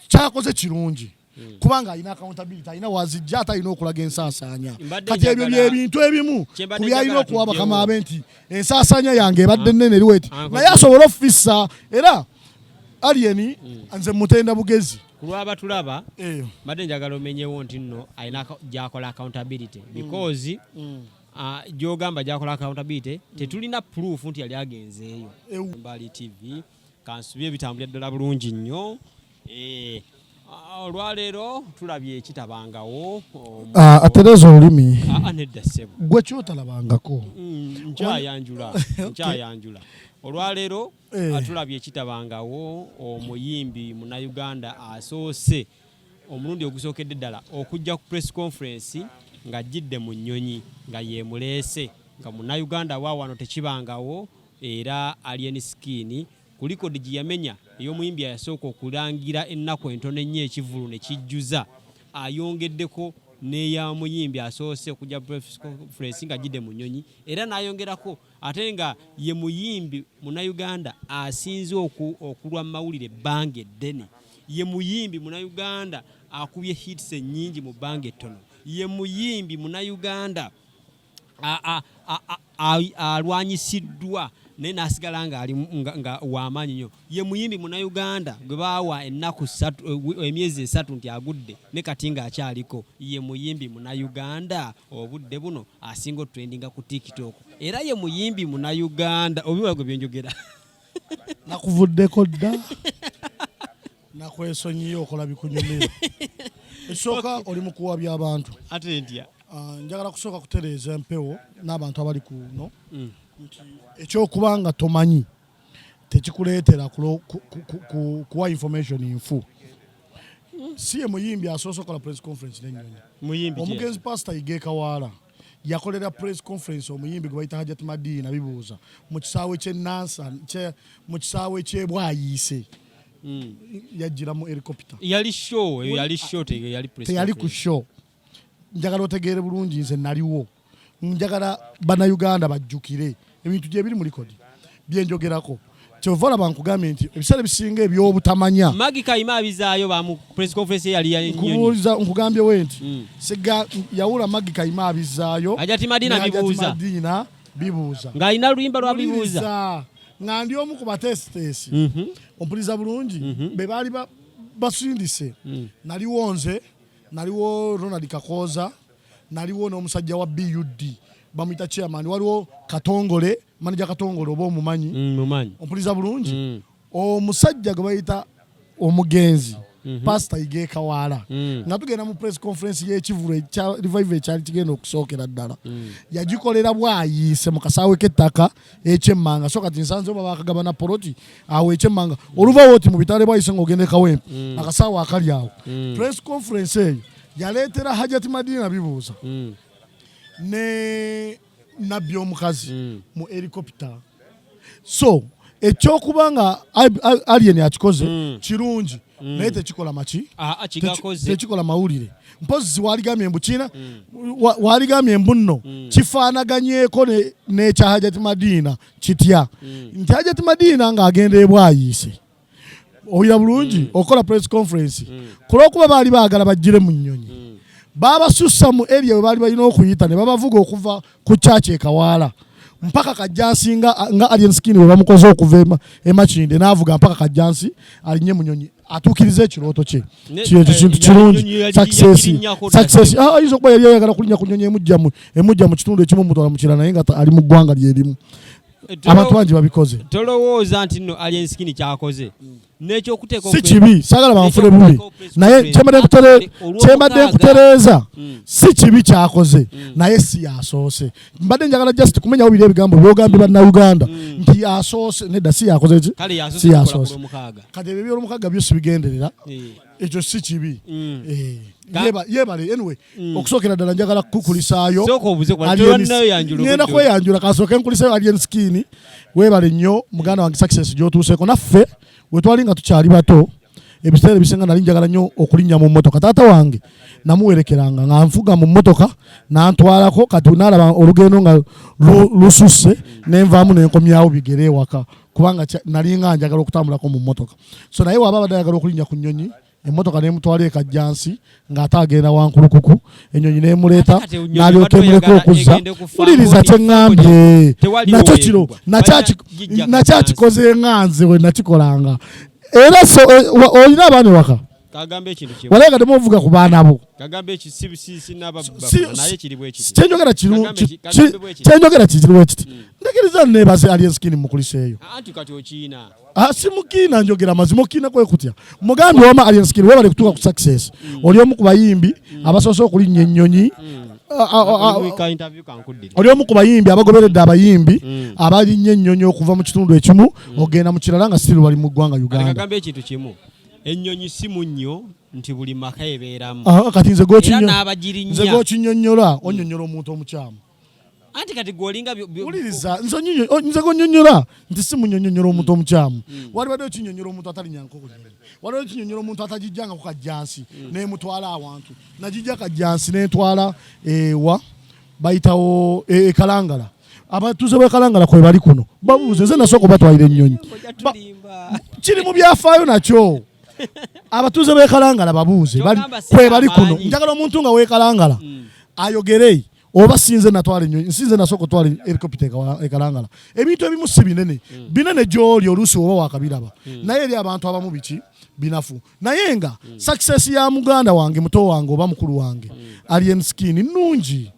kyakoze kirungi kubanga alina accountability alina wazijja atalina okulaga ensaasaanya kati ebyo byebintu ebimu ku byalina okuwa bakama abe nti ensaasaanya yange ebadde nnene eriwo eti naye asobola okufissa era Alien nze mutenda bugezi kulwaba tulaba mbadde njagala omenyewo nti nno alina gyakola accountability because gyogamba gyakola accountability tetulina proof nti yali agenzeeyo Mbali TV kansubye ebitambulira ddala bulungi nnyo olwaleero tulabye ekitabangawo atereza olulimi nedda ssebo gwe kyotalabangako nkyayanjula olwaleero tulabye ekitabangawo omuyimbi Munnayuganda asoose omulundi ogusookedde ddala okujja ku press conference ng'ajjidde mu nnyonyi nga yeemuleese nga Munnayuganda waawano tekibangawo era Alien Skin ku likodi gye yamenya ey'omuyimbi yasooka okulangira ennaku entono ennyo ekivulu ne kijjuza ayongeddeko n'eya muyimbi asoose okujja press conference nga ajjidde mu nnyonyi era n'ayongerako ate nga ye muyimbi Munnayuganda asinze okulwa mu mawulire ebbanga eddene ye muyimbi Munnayuganda akubye hits ennyingi mu bbanga ettono ye muyimbi Munnayuganda alwanyisiddwa naye n'asigala nga w'amaanyi nnyo ye muyimbi Munnayuganda gwe baawa ennaku emyezi 3 nti agudde ne kati ng'akyaliko ye muyimbi Munnayuganda obudde buno asinga otrendinga ku TikTok era ye muyimbi Munnayuganda obiwa gwe byenjogera nakuvuddeko dda nakwesonyiyo okola bikunyumira esooka oli mu kuwabya abantu ate ntya njagala kusooka kutereeza empewo n'abantu abali kuno ekyokubanga tomanyi tekikuleetera kuwa information infu si ye muyimbi asoose okola press conference n'ennyonyi omugenzi pastor Igekawaala yakolera press conference omuyimbi gwe bayita Hajati Madiina bibuuza mu kisaawe ky'Enansa mu kisaawe ky'Ebwayiise yajjira mu helicopter yali show teyali ku show njagala otegeere bulungi nze naliwo njagala Bannayuganda bajjukire ebintu gye biri mu likodi byenjogerako kyova olaba nkugambye nti ebiseera bisinga ebyobutamanya Magi Kayima abizaayo ba mu press conference yali nkubuuliza nkugambye we nti sega yawula Magi Kayima abizaayo Hajati Madiina bibuuza ng'alina oluyimba lwa bibuuza nga ndi omu ku batesitesi ompuliza bulungi be baali basindise naliwo nze naliwo Ronald Kakooza naliwo n'omusajja wa BUD bamuyita chairman waliwo Katongole manager Katongole oba omumanyi ompuliza bulungi omusajja gwe bayita omugenzi pastor Igekawaala nga tugenda mu press conference y'ekivulu ekya revive ekyali kigenda okusookera ddala yagikolera bwayiise mu kasaawe k'ettaka eky'Emmanga so kati nsanze oba bakagabana poloti awo eky'Emmanga oluvawo oti mu bitale bwayiise ng'ogende Kawempe akasaawe akali awo press conference eyo yaleetera Hajati Madiina bibuuza ne nabbi omukazi mu helicopter so ekyokubanga Alien akikoze kirungi naye tekikola maki tekikola mawulire mpozi waligambye embukina waligambye embunno kifaanaganyeeko n'ekya Hajati Madiina kitya nti Hajati Madiina ng'agenda Ebwayiise oyira bulungi okola press conference kulwokuba baali baagala bajjire mu nnyonyi babasussa mu area we baali balina okuyita ne babavuga okuva ku kyaki Kawaala mpaka Kajjansi nga Alien Skin we bamukoze okuva Makinde n'avuga mpaka Kajjansi alinye mu nnyonyi atuukiriza ekirooto kye kintu kirungi success ayinza okuba yali ayagala kulinnya ku nnyonyi emujja mu kitundu ekimu mutwala mu kirala naye nga ali mu ggwanga lyerimu abantu bangi babikoze tolowooza nti nno Alien Skin kyakoze n'ekyokuteeka si kibi saagala banfune bubi naye kyembadde nkutereeza si kibi kyakoze naye si yasoose mbadde njagala just kumenyawo biri ebigambo byogambye Bannayuganda nti yasoose nedda si yakoze ki si yasoose kati ebyo by'olumukaaga byo sibigenderera ekyo si kibi yebale anyway okusookera ddala njagala kukulisaayo ngenda kweyanjula kasooke nkulisayo Alien Skin weebale nnyo muganda wange success gy'otuuseeko naffe we twali nga tukyali bato ebiseera ebisinga nali njagala nnyo okulinnya mu mmotoka taata wange namuwerekeranga nga nfuga mu mmotoka nantwalako kati naalaba olugendo nga lususse nenvaamu nenkomyawo bigere ewaka kubanga nali nga njagala okutambulako mu mmotoka so naye waaba abadde ayagala okulinnya ku nnyonyi emmotoka n'emutwala e Kajjansi ng'ate agenda Wankulukuku Enyonyi n'emuleeta n'alyoka emuleka okuzza. Wuliriza kye ŋŋambye nakyo kiro nakyakikoze nga nze we nakikolanga era olina abaana ewaka kagambe ekintu kimwe walaga demo ovuga ku baana bo kagambe ekisibisi naye kiri bwe kiti kyenjogera kiri bwe kiti ndekiriza nebaze Alien Skin mukuliseeyo anti kati okiina si mukiina njogera mazima okiina kwe kutya mugambi wama Alien Skin webale kutuuka ku success oli omu ku bayimbi abasoose okulinnya ennyonyi oli omu ku bayimbi abagoberedde abayimbi abalinnye ennyonyi okuva mu kitundu ekimu ogenda mu kirala nga siri bali mu ggwanga Uganda. Kagambe ekintu kimu ennyonyi si munnyo nti buli maka ebeeramu kati nze gokinyonnyola onnyonnyola omuntu omukyamu anti kati gwolinga wuliriza nze gonnyonnyola nti si munnyonnyola omuntu omukyamu waliwadde okinyonnyola omuntu atalinyankoko waliwadde okinyonnyola omuntu atagijjangako Kajjansi n'emutwala awantu nagijja Kajjansi n'etwala ewa bayitawo Kalangala abatuuze b'e Kalangala kwe bali kuno babuuze nze nasooka batwalira ennyonyi kiri mu byafaayo nakyo abatuuze b'e Kalangala babuuze kwe bali kuno njagala omuntu nga w'e Kalangala ayogere oba sinze natwala ennyonyi sinze nasooka otwala helicopter e Kalangala ebintu ebimu si binene gy'oli oluusi oba wakabiraba naye eri abantu abamu biki binafu naye nga success ya muganda wange muto wange oba mukulu wange Alien Skin nnungi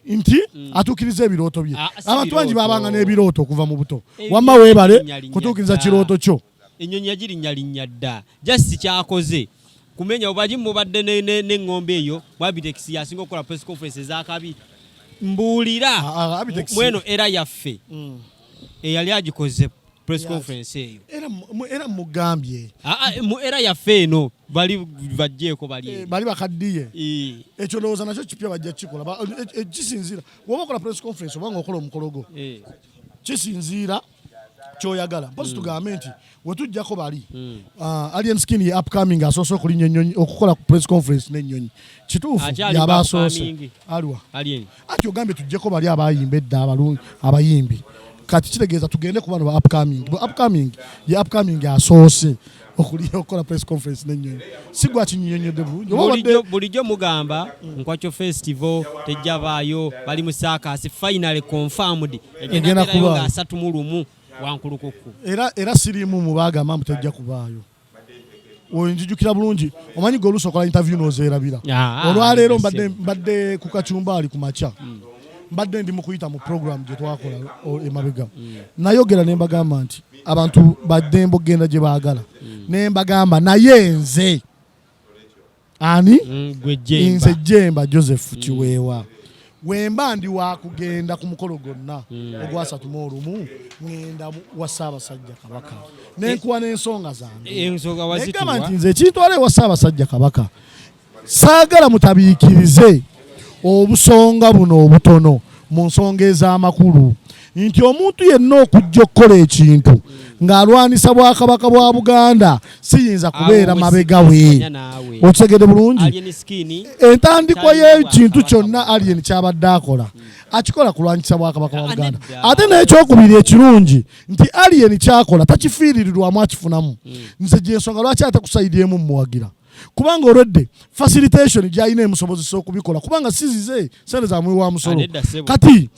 nti atuukiriza ebirooto bye abantu bangi babanga n'ebirooto okuva mu buto wamma weebale kutuukiriza kirooto kyo ennyonyi yagirinnya dda just kyakoze kumenya obaji mubadde n'eŋŋombe eyo mu Abitex yasinga okukola press conference ez'akabi mbuulira mweno era yaffe eyali agikoze press conference eyo era mugambye mu era yaffe eno bali bajjeeko bali bakaddiye ekyo ndowooza nakyo kipya bajja kikola kisinziira woba okola press conference oba nga okola omukolo gwo kisinziira kyoyagala mpozi tugambe nti wetujjako bali Alien Skin ye upcoming asoose okulinnya ennyonyi okukola press conference n'ennyonyi kituufu yaba asoose aliwa ati ogambye tujjeko bali abayimba edda abayimbi kati kitegeeza tugende ku bano ba upcoming ye upcoming asoose okukola press conference n'ennyonyi si gwa kinnyonnyodde bulungi bulijjo mugamba Nkwakyo festival tejjabaayo bali mu saakasi finally confirmed egenda kubayo nga 31 Wankulukuku era sirimu mu bagamba mutejja kubaayo onjijukira bulungi omanyi gwe oluusi okola interview n'ozeerabira olwaleero mbadde ku Kacumbaali ku makya mbadde ndi mu kuyita mu program gye twakola emabega nayogera ne mbagamba nti abantu badde mbogenda gye baagala ne mbagamba naye nze ani nze Jemba Joseph Kiweewa wemba ndi wakugenda ku mukolo gonna ogwa 31 ngenda wa Ssaabasajja Kabaka nenkuwa n'ensonga zange negamba nti nze kintwala ewa Ssaabasajja Kabaka saagala mutabiikirize obusonga buno obutono mu nsonga ez'amakulu nti omuntu yenna okujja okukola ekintu ng'alwanisa Bwakabaka bwa Buganda siyinza kubeera mabega we okitegedde bulungi entandikwa y'ekintu kyonna Alien kyabadde akola akikola kulwanyisa Bwakabaka bwa Buganda ate n'ekyokubiri ekirungi nti Alien kyakola takifiiririrwamu akifunamu nze gyensonga lwaki atakusaidyemu mmuwagira kubanga olwedde facilitation gyalina emusobozesa okubikola kubanga sizize sente za mwe wa musolo kati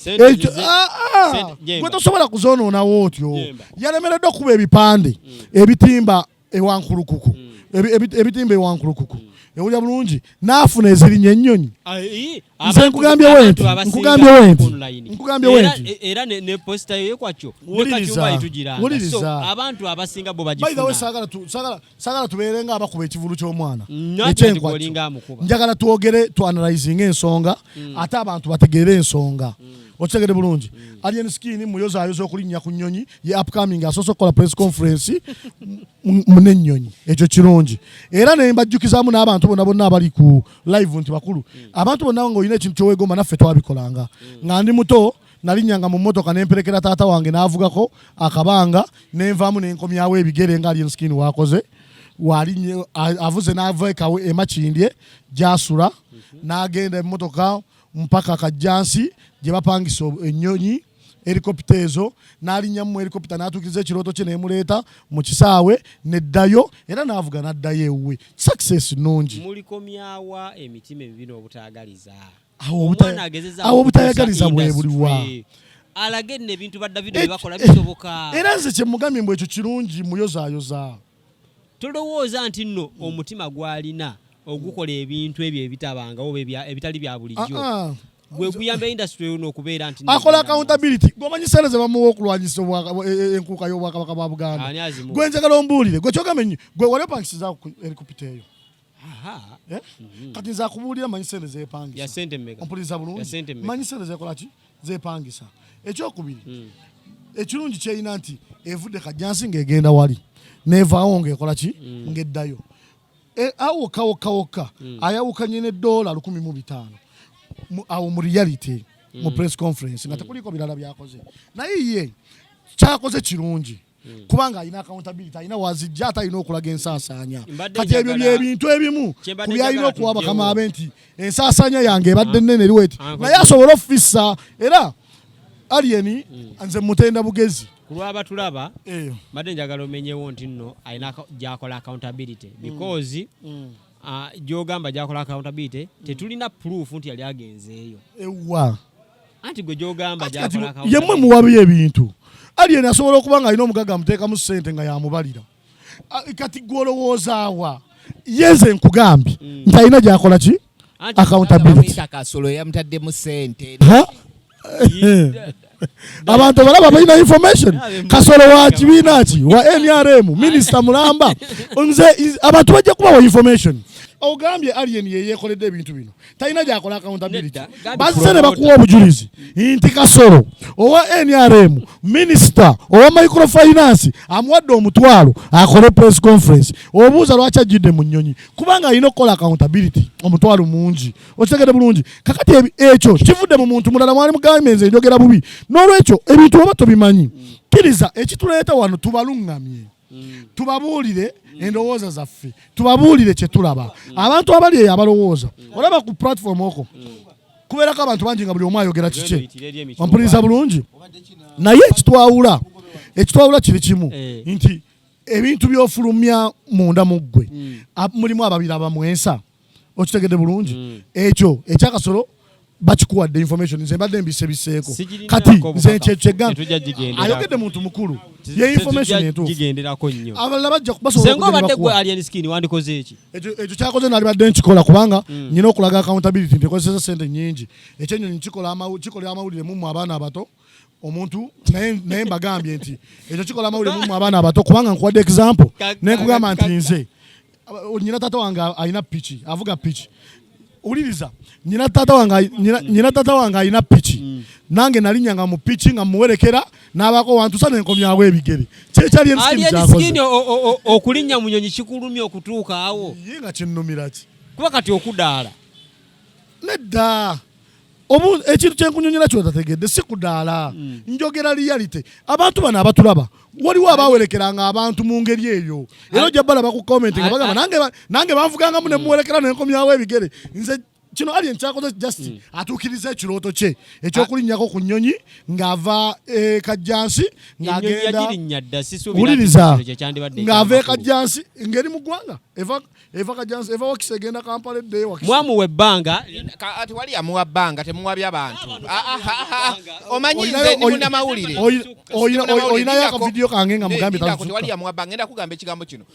gwe tosobola kuzonoonawo otyo yalemereddde okuba ebipande ebitimba ewankulukuku ebitimba ewankulukuku ewulya bulungi n'afuna ezirinya ennyonyi nze nkugambye wenti era ne posta yo Kwakyo nekajumba itugiranga abantu abasinga bo bagifuna sagala tubeerenga abakuba ekivulu ky'omwana njagala twogere tuanalyzinga ensonga ate abantu bategeere ensonga okitegedde bulungi Alien Skin muyozaayoza okulinnya ku nnyonyi ye upcoming asoose okukola press conference n'ennyonyi ekyo kirungi era ne mbajjukizaamu n'abantu bonna abali ku live nti bakulu abantu bonna ng'olina ekintu kyoweegomba naffe twabikolanga nga ndi muto nalinnyanga mu mmotoka nemperekera taata wange n'avugako akabanga nenvaamu nenkomyawo ebigere nga Alien Skin wakoze avuze n'ava emakindye gy'asula n'agenda emmotoka mpaka Kajjansi gye bapangisa ennyonyi helicopter ezo n'alinnya mu helicopter n'atuukiriza ekirooto kye neemuleeta mu kisaawe neddayo era n'avuga n'addayo ewuwe success nnungi mulikomyawa emitima ebibina obutaagaliza awo obutayagaliza bwe buliwa alagenne ebintu ba David bebakola bisoboka era nze kye mugambye mbwe ekyo kirungi muyozaayoza tolowooza nti nno omutima gwalina ogukola ebintu ebyo ebitabangawo ebitali bya bulijjo gwe guyamba industry eno okubeera nti akola accountability gwomanyi sente ze bamuwa okulwanyisa enkuuka y'obwakabaka bwa Buganda gwe njagala ombuulire gwe kyogamenyi gwe wali opangisiza ku helicopter eyo kati nza kubuulira manyi sente zeepangisa ompuliriza bulungi manyi sente zekola ki zeepangisa ekyokubiri ekirungi kyeyina nti evudde kajjansi ng'egenda wali neevaawo ng'ekola ki ng'eddayo awokka ayawukanye n'eddoola 1,500 awo mu reality mu press conference nga tekuliko birala byakoze naye ye kyakoze kirungi kubanga alina accountability alina wazijja ate alina okulaga ensaasaanya kati ebyo byebintu ebimu ku byalina okuwa bakama abe nti ensaasaanya yange ebadde nnene eriweti naye asobola ofisa era aliyeni nze mutenda bugezi kulwaba tulaba mbadde njagala omenyewo nti nno alina gyakola accountability because gyogamba gyakola accountability tetulina proof nti yali agenzeeyo ewa anti gwe gyogamba gyakola accountability yemmwe muwabi ebintu aliyeni asobola okuba nga alina omugaga amuteekamu ssente nga yamubalira kati gwolowoozaawa yenze nkugambye nti alina gyakola ki accountability kasolo yamutaddemu ssente abantu balaba balina information kasolo wa kibiina ki wa NRM minisita mulamba nze abantu bajja kubawa information ogambye alien yeyekoledde ebintu bino talina gyakola accountability bazise ne bakuwa obujulizi nti kasolo owa NRM minisita owa microfinance amuwadde omutwalo akole press conference obuuza lwaki ajjidde mu nnyonyi kubanga alina okukola accountability omutwalo mungi okitegedde bulungi kakati ekyo kivudde mu muntu mulala mwali mugambenze njogera bubi n'olwekyo ebintu oba tobimanyi kiriza ekituleeta wano tubalungamye tubabuulire endowooza zaffe tubabuulire kye tulaba abantu abali eyo abalowooza olaba ku platform okwo kubeerako abantu bangi nga buli omu ayogera kike ompuliriza bulungi naye ekitwawula kiri kimu nti ebintu by'ofulumya munda mu ggwe mulimu ababiri abamwensa okitegedde bulungi ekyo ekyakasolo bakikuwadde information nze mbadde mbisebiseeko kati nze kyegamba ayogedde muntu mukulu ye information entuufu gigenderako nnyo abalala bajja basobola senga obadde gwe alien skin wandikoze eki ekyo kyakoze nali badde nkikola kubanga nyina okulaga accountability ntekozesa sente nnyingi ekyenyonyi kikola amawulire mu abaana abato omuntu naye mbagambye nti ekyo kikola amawulire mu abaana abato kubanga nkuwadde example nenkugamba nti nze nyina taata wange alina piki avuga piki uliriza nyina tata wange alina piki nange nalinnyanga mu piki nga muwerekera n'abaako wantusa nenkomyawo ebigere kyekyali enskin okulinnya mu nyonyi kikulumya okutuuka awo ye nga kinnumira ki kuba kati okudaala nedda ekintu kyenkunyonyera kyotategedde si kudaala njogera reality abantu bano abatulaba waliwo abawerekeranga abantu mu ngeri eyo era ojja balaba ku comment nga bagamba nange banvugangamu ne muwerekera nenkomyawo ebigere nze kino alien kyakoze just atuukiriza ekirooto kye ekyokulinnyako ku nnyonyi ng'ava kajjansi ng'agenda ng'ava ekajjansi ng'eri mu ggwanga eva kajjansi eva wakisa egenda Kampala edde mwamuwa ebbanga ati wali amuwa bbanga temuwabya abantu omanyi nze ndi munnamawulire oyinayo akavidiyo kange nga mugambye wali amuwa bbanga ngenda kugamba ekigambo kino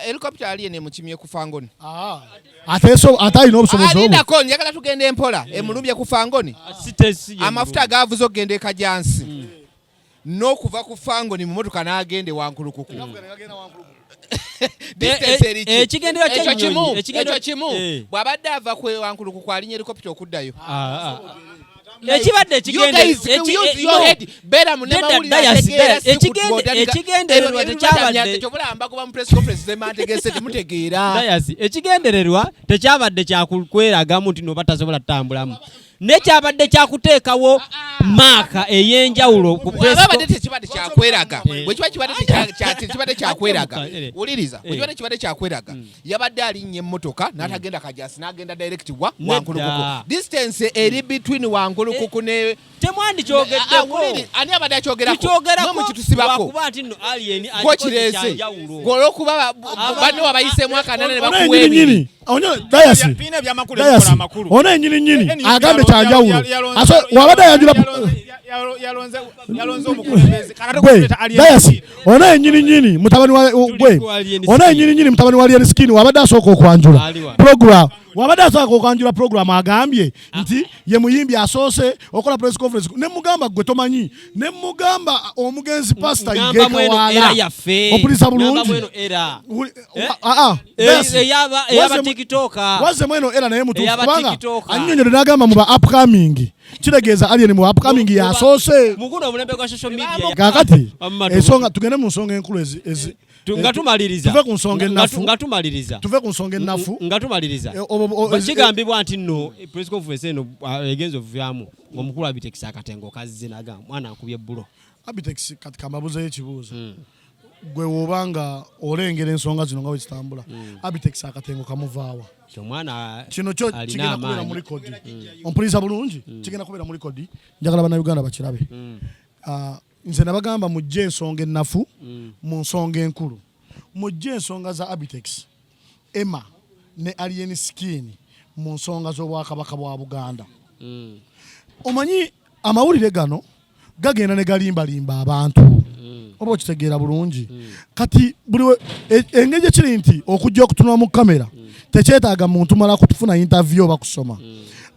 helicopter alien emukimye ku Fangoni ate alina obusobozi alindako njagala tugende empola emulumbye ku Fangoni amafuta agaavuze okugenda ekajjansi n'okuva ku Fangoni mu motoka n'agende wankulukuku ekyo kimu bw'abadde ava ku wankulukuku alinya helicopter okuddayo ekibadde ekigendererwa tekyabadde kyakukweraga nti noba tasobola tutambulamu nekyabadde kyakuteekawo maaka ey'enjawulo ku abadde tekibadde kyakweraga bwe kiba kibadde kyakweraga wuliriza bwe kibadde kibadde kyakweraga yabadde alinnye emmotoka n'atagenda kajasi n'agenda direct wa Wankulukuku distance eri between Wankulukuku ne temwandikyogeddeko ani abadde akyogerako mu kitusibako kuba nti nno alien kirese olwokuba banno abayiseemu akanane ne bakuwa ebiri ono enyini agambe kyanjawulo wabadde ayanjula yalonze omukulembeze dayasi ono enyini mutabani wa gwe ono enyini mutabani wa alien skin wabadde asooka okwanjula program wabadde asooka okwanjula program agambye nti ye muyimbi asoose okola press conference ne mugamba gwe tomanyi ne mugamba omugenzi pastor Igekawala opulisa bulungi waze mweno era naye mutuufu kubanga annyonnyole n'agamba mu ba upcoming kitegeeza alien mu upcoming yasoose kakati ensonga tugende mu nsonga enkulu ezi nga tumaliriza tuve ku nsonga ennafu nga tumaliriza kigambibwa nti nno press conference eno egenza ovuvyamu ng'omukulu Abitex akatengo kazze naga mwana akubye bbulo Abitex kati kambabuzeyo ekibuuzo gwe wobanga olengera ensonga zino nga bwe zitambula Abitex akatengo kamuvaawa kino kyo kigenda kubeera mu likodi ompuliriza bulungi kigenda kubeera mu likodi njagala bannayuganda bakirabe nze nabagamba mujje ensonga ennafu mu nsonga enkulu mujje ensonga za Abitex Emma ne alien skin mu nsonga z'obwakabaka bwa Buganda omanyi amawulire gano gagenda ne galimbalimba abantu oba okitegeera bulungi kati buli engeri kiri nti okujja okutunula mu kamera tekyetaaga muntu mala kutufuna interview oba kusoma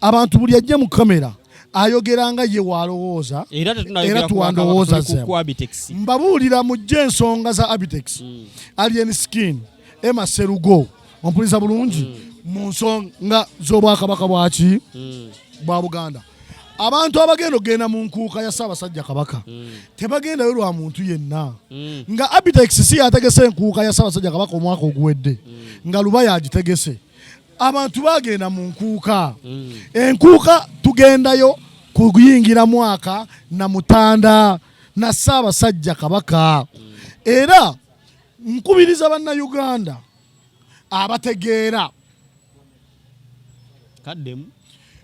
abantu buli ajje mu kamera ayogeranga ye walowooza era tuwandowooza ze mbabuulira mujje ensonga za Abitex alien skin Emma Serugo ompuliriza bulungi mu nsonga z'obwakabaka bwaki bwa Buganda abantu abagenda ogenda mu nkuuka ya Ssaabasajja Kabaka tebagendayo lwa muntu yenna nga Abitex si yategese enkuuka ya Ssaabasajja Kabaka omwaka oguwedde nga luba yagitegese abantu bagenda mu nkuuka enkuuka tugendayo kuyingira mwaka na mutanda na Ssaabasajja Kabaka era nkubiriza bannayuganda abategeera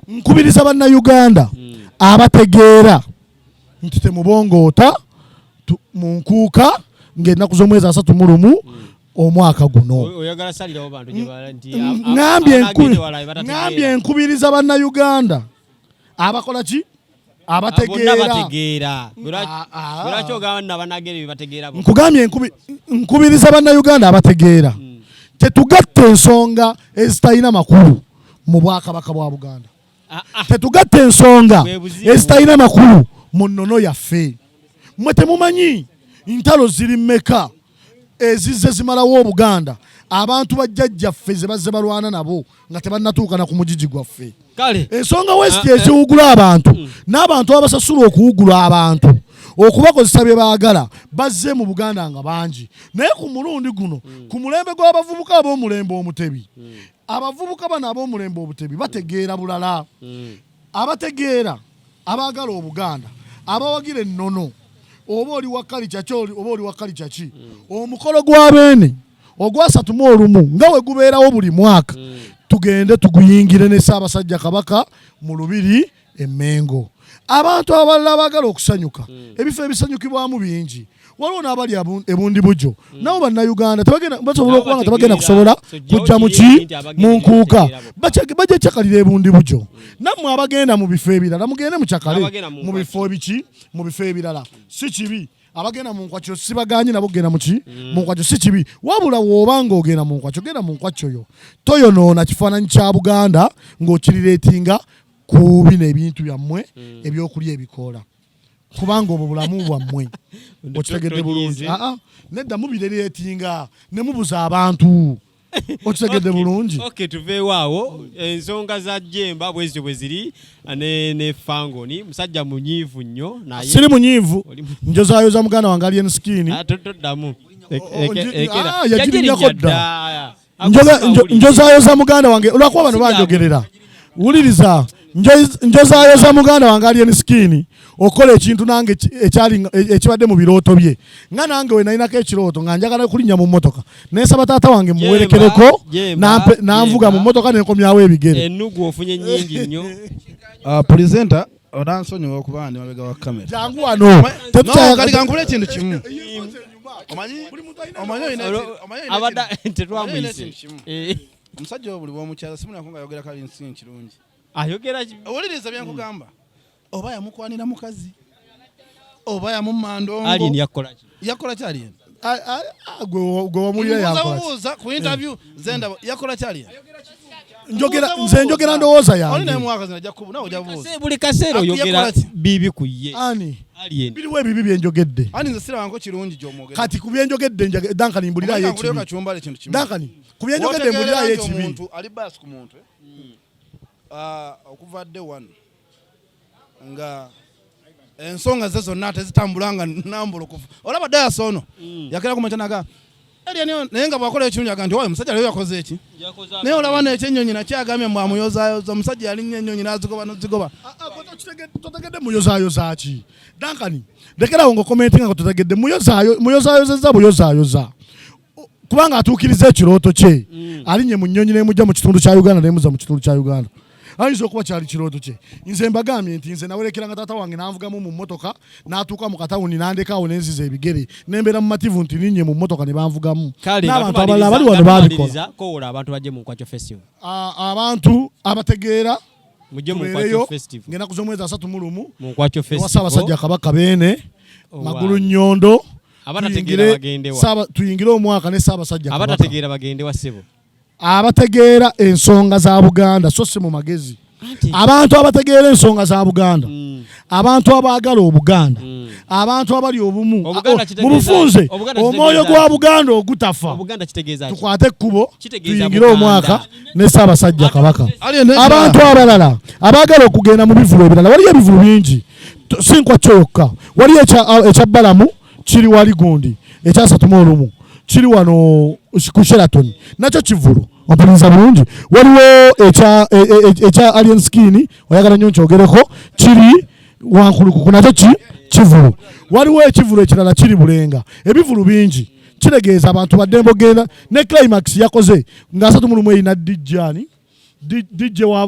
nkubiriza bannayuganda abategeera nti temubongoota mu nkuuka ng'ennaku z'omwezi 31 omwaka guno ngambye nkubiriza bannayuganda abakola ki abategeera nkugambye nkubiriza bannayuganda abategeera tetugatta ensonga ezitalina makulu mu bwakabaka bwa Buganda tetugatta ensonga ezitalina makulu mu nnono yaffe mwe temumanyi ntalo ziri mmeka ezizze zimalawo Obuganda abantu bajjajjaffe ze bazze balwana nabo nga tebannatuuka na ku mugigi gwaffe ensonga west eziwugula abantu n'abantu abasasula okuwugula abantu okubakozesa bye baagala bazze mu Buganda nga bangi naye ku mulundi guno ku mulembe gw'abavubuka ab'omulembe omutebi abavubuka bano ab'omulembe obutebi bategeera bulala abategeera abaagala Obuganda abawagira ennono oba oli wakalica kyoli oba oli wakalica ki omukolo gw'abeene ogwa 31 nga we gubeerawo buli mwaka tugende tuguyingire ne Ssaabasajja Kabaka mu Lubiri e Mengo abantu abalala baagala okusanyuka ebifo ebisanyukibwamu bingi waliwo n'abali ebundi bujo nabo bannayuganda basobola okuba nga tebagenda kusobola kujja mu nkuuka bajja kyakalira ebundi bujo nammwe abagenda mu bifo ebirala mugende mukyakale mu bifo ebiki mu bifo ebirala si kibi abagenda mu nkwakyo sibaganye nabo genda mu nkwakyo si kibi wabula w'obanga ogenda mu nkwakyo genda mu nkwakyo yo toyonoona kifaananyi kya Buganda ng'okirireetinga ku bino ebintu byammwe ebyokulya ebikoola kubanga obwo bulamu bwammwe okitegedde bulungi nedda mubireetinga ne mubuza abantu okitegedde bulungi tuveewo awo ensonga za Jemba bwezityo bwe ziri ne Fangoni musajja munyiivu nnyo naye siri munyiivu njozaayoza muganda wange alien skin toddamu yagirinyako dda njozaayoza muganda wange olwakuba bano banjogerera wuliriza Njozayo za muganda wange alien skin okola ekintu nange ekyali ekibadde mu birooto bye nga nange we nalina ekirooto nga njagala kulinnya mu mmotoka nesaba taata wange muwerekereko nanvuga mu mmotoka nenkomyawo ebigere ennugu ofunye nnyingi nnyo presenter odansonyiwa okuba ndi mabega wa kamera jangu wano kankule ekintu kimu abadda tetwamuyise omusajja buli bwomukyala simunako nga ayogera kali nsi nkirungi ayogera owuliriza byenkugamba oba yamukwanira mukazi oba yamumandongo alien yakola ki alien gwe wamulira yabuuza ku interview zenda yakola ki alien nze njogera ndowooza yange buli kaseera oyogera bibi ku ye alien biriwo ebibi byenjogedde nze sirabanko kirungi gy'omwogera kati ku byenjogedde Duncan mbulirayo ekibi Duncan ku byenjogedde mbulirayo ekibi ali baasi ku muntu okuva dde wano nga ensonga ze zonna tezitambulanga nambulukufu olaba dayasi ono yakera kumatanaga naye nga bwakola ekirungi aga nti oyo omusajja leyo yakoze eki naye olaba nekyenyonyi nakyagambye mbu amuyozaayoza omusajja yalinnya ennyonyi n'azigoba nozigoba totegedde muyozaayoza ki Duncan lekerawo ngaokomentinga nga totegedde muyozaayozeza buyozaayoza kubanga atuukiriza ekirooto kye alinnye mu nnyonyi nemujja mu kitundu kya Uganda nemuza mu kitundu kya Uganda ayinza okuba kyali kirooto kye nze mbagambye nti nze nawerekeranga taata wange nanvugamu mu mmotoka n'atuuka mu katawuni nandekaawo nenziza ebigere nembeera mu mativu nti ninnye mu mmotoka ne banvugamu n'abantu abalala bali wano babikola abantu abategeera tubeereyo ngenda kuza omwezi 31 ewa Ssaabasajja Kabaka Beene Magulu Nnyondo tuyingire omwaka ne Ssaabasajja Kabaka abategeera ensonga za Buganda so si mu magezi abantu abategeera ensonga za Buganda abantu abaagala Obuganda abantu abali obumu mu bufunze omwoyo gwa Buganda ogutafa tukwate ekkubo tuyingire omwaka ne Ssaabasajja Kabaka abantu abalala abaagala okugenda mu bivulu ebirala waliyo ebivulu bingi sinkwa kyokka waliyo ekya Balamu kiri wali gundi ekya 31 kiri wano ku Sheraton nakyo kivulu ompuliriza bulungi waliwo ekya alien skin oyagala nnyo nkyogereko kiri wankulukuku nakyo kivulu waliwo ekivulu ekirala kiri Bulenga ebivulu bingi kiregeeza abantu baddembe ogenda ne Climax yakoze nga 31 na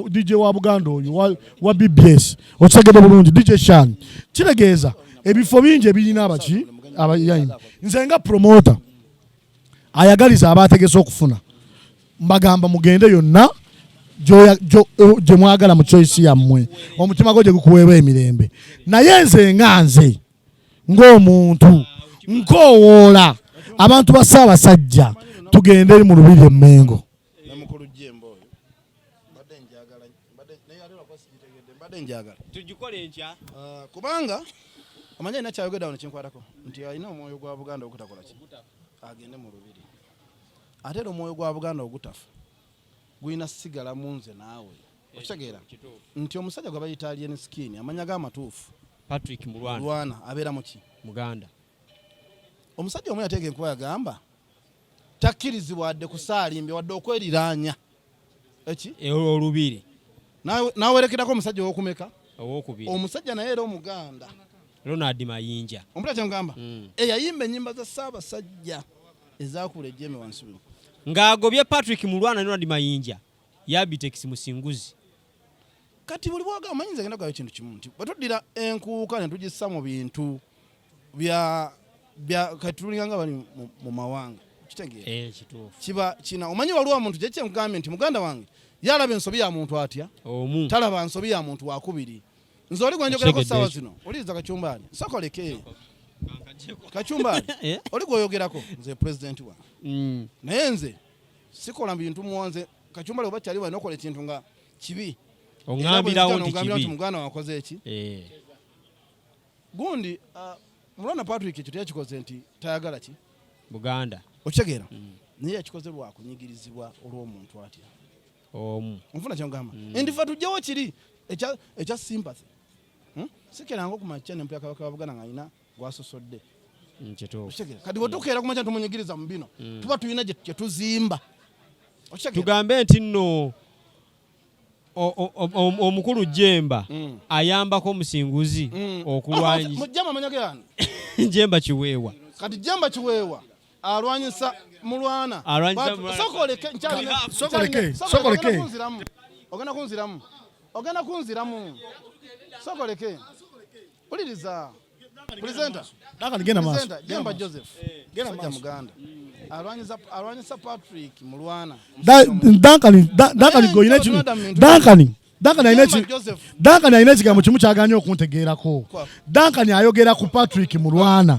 DJ wa Buganda oyo wa BBS okitegedde bulungi DJ Shan kiregeeza ebifo bingi ebirina abayayimbi nze nga promoter ayagaliza abategese okufuna mbagamba mugende yonna gye mwagala mu choice yammwe omutima gwo gye gukuweebwa emirembe naye nze ng'omuntu nkowoola abantu ba Ssaabasajja tugende mu lubiri Emmengo kubanga amanya ina kyayogedde wano kinkwatako nti alina omwoyo gwa Buganda ogutakola ki agende mu lubiri ate era omwoyo gwa Buganda ogutafa gulina sigala munze naawe okitegeera nti omusajja gwe bayita alien skin amanya g'amatuufu Patrick Mulwana abeera muki Muganda omusajja omu yateeka enkuba yagamba takkirizibwa wadde kusaalimbye wadde okweriraanya eki olubiri n'awerekerako omusajja ow'okumeka ow'okubiri omusajja naye era Omuganda Ronald Mayinja ompulira kyemugamba eyayimba ennyimba za Ssaabasajja ezakula ejjeme wansi ng'agobye Patrick Mulwana ne Ronald Mayinja Abitex Musinguzi kati buli bwaga amanyiza agenda kugayo ekintu kimu nti bwe tuddira enkuuka ne tugissa mu bintu bya kati tulinganga bali mu mawanga kitegeera kiba kina omanyi waliwo omuntu gye kyemugambye nti muganda wange yalaba ensobi ya muntu atya talaba nsobi ya muntu wakubiri nze oli gwenjogerako ssaawa zino oliriza Kacyumbaali sokoleke Kacyumbaali oli gweoyogerako nze pulezidenti wange naye nze sikola bintu muwanze Kacyumbaali oba kyali walina okola ekintu nga kibi ongambirawo nti kibi muganda wakoze eki gundi Mulwana Patrick ekyo teyakikoze nti tayagala ki Buganda okitegeera naye yakikoze lwakunyigirizibwa olw'omuntu atya onfuna kyongamba endifa tujjawo kiri ekya sympathy sikeranga okumakya nempya Kabaka wa Buganda ng'alina gwasosodde kati bwe tukeera kumakya tumunyigiriza mu bino tuba tulina gye tuzimba tugambe nti nno omukulu Jemba ayambako omusinguzi okulwanyisa Jemba manyage yani Jemba Kiweewa kati Jemba Kiweewa alwanyisa mulwana sokoleke nchali sokoleke ogenda kunziramu sokoleke uliriza presenter gena maso Jemba Joseph gena Muganda alwanyisa Patrick mulwana Duncan goyine kino Duncan ayina ekigambo kimu kyaganya okuntegeerako. Duncan ayogera ku Patrick mulwana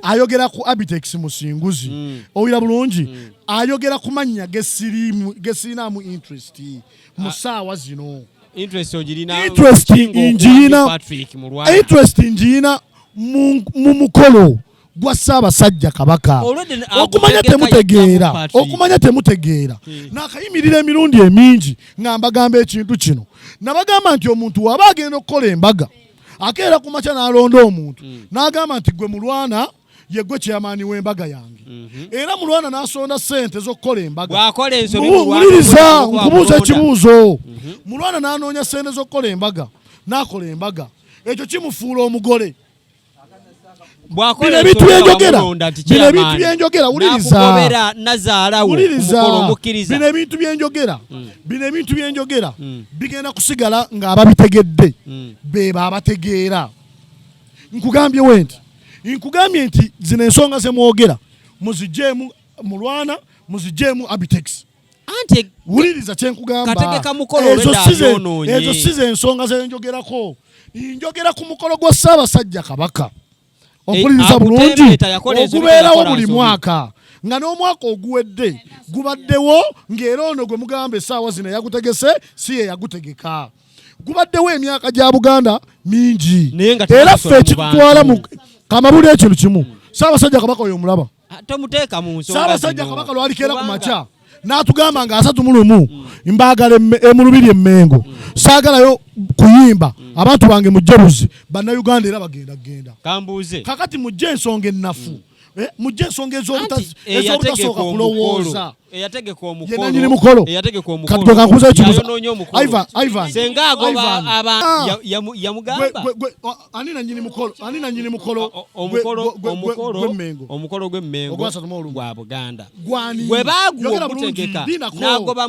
ayogera ku Abitex musinguzi oyira bulungi ayogera ku mannya gesirinamu interest mu saawa zino interest ogirina interest njina mu mukolo gwa Ssaabasajja Kabaka okumanya temutegeera nakayimirira emirundi emingi ngamba gamba ekintu kino nabagamba nti omuntu waba agenda okukola embaga akeera ku makya n'alonda omuntu n'agamba nti gwe mulwana yegwe kyamaani w'embaga yange era mulwana n'asonda ssente z'okukola embaga muliriza nkubuuza ekibuuzo mulwana n'anoonya ssente z'okukola embaga n'akola embaga ekyo kimufuula omugole bino ebintu byenjogera wuliriza bino ebintu byenjogera bigenda kusigala ng'ababitegedde beba abategeera nkugambye nti zino ensonga ze mwogera muzigyeemu mulwana muzigyeemu Abitex wuliriza kyenkugamba ezo si ze ensonga ze njogerako njogera ku mukolo gwa Ssaabasajja Kabaka okuliriza bulungi ogubeerawo buli mwaka nga n'omwaka oguwedde gubaddewo ng'era ono gwe mugamba essaawa zino yagutegese si ye yagutegeka gubaddewo emyaka gya Buganda mingi era ffe ekitutwala mu kamabuli ekintu kimu Ssaabasajja Kabaka oyo omulaba Ssaabasajja Kabaka lwalikeera ku makya n'atugamba nga 31 mbaagala emulubiri emmengo saagalayo kuyimba abantu bange mujjabuzi bannayuganda era bagenda kambuuze kakati mujje ensonga ennafu mujje ensonga ezobutasooka kulowooza eyategeka yenanyini mukolo kati kakubuza ekibuuzo Ivan senga agoba aba yamugamba ani nanyini mukolo omukolo gw'emmengo gwa Buganda gwani gwe baagwa okutegeka n'agoba